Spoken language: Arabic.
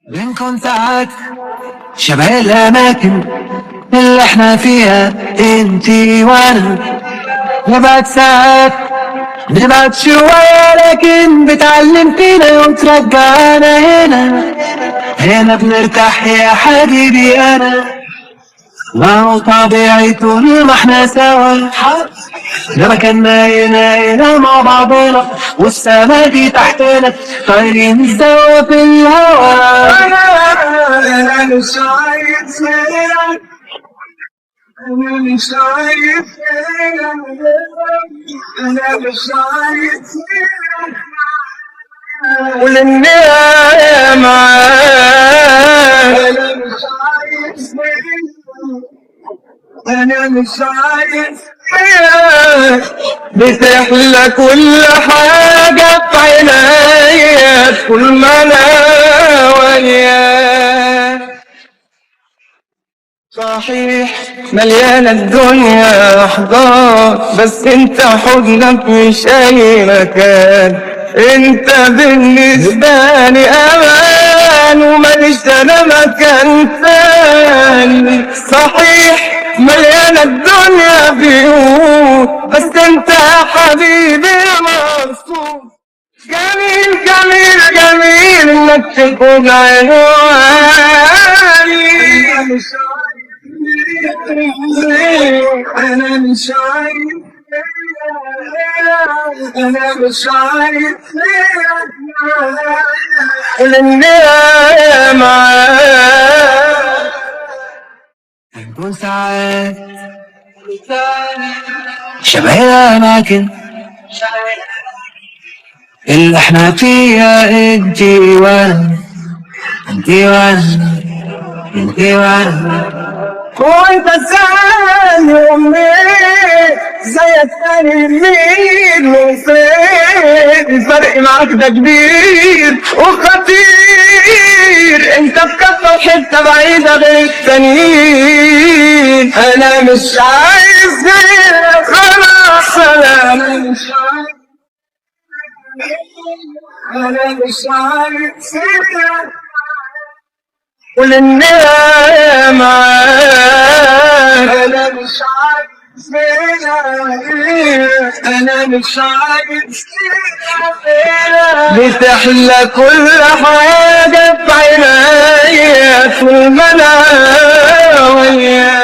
بنكون ساعات شبه الأماكن اللي احنا فيها انتي وانا. نبعد ساعات نبعد شوية لكن بتعلم فينا وترجعنا هنا بنرتاح يا حبيبي أنا. ما هو طبيعي طول ما احنا سوا، ده مكاننا هنا مع بعضنا والسما دي تحتنا طايرين سوا في الهوا. أنا مش عايز غيرك، أنا مش عايز غيرك، أنا مش عايز غيرك وللنهاية معاك. أنا مش عايز غيرك، أنا مش عايز غيرك، بتحلى كل حاجة في عينيا طول ما أنا وياك. صحيح مليانة الدنيا أحضان، بس انت حضنك مش أي مكان. انت بالنسبة لي أمان وماليش أنا مكان تاني. صحيح مليانة الدنيا بيوت، بس انت يا حبيبي مبسوط. جميل جميل جميل انك تكون عنواني. أنا مش عايز، أنا مش عايز وللنهاية معاك. نكون ساعات شبه الأماكن اللي احنا فيها انتي وانا، انتي وانا، انتي وانا. وانت تسألني أمي زيك تاني مين وفين؟ الفرق معاك ده كبير وخطير، انت في كفة وحتة بعيدة غير التانيين. انا مش عايز غيرك خلاص، انا مش عايز، انا مش عايز غيرك وللنهاية معاك. أنا مش عايز غيرك، أنا مش عايز غيرك، بتحلى كل حاجة في عينيا طول ما أنا وياك.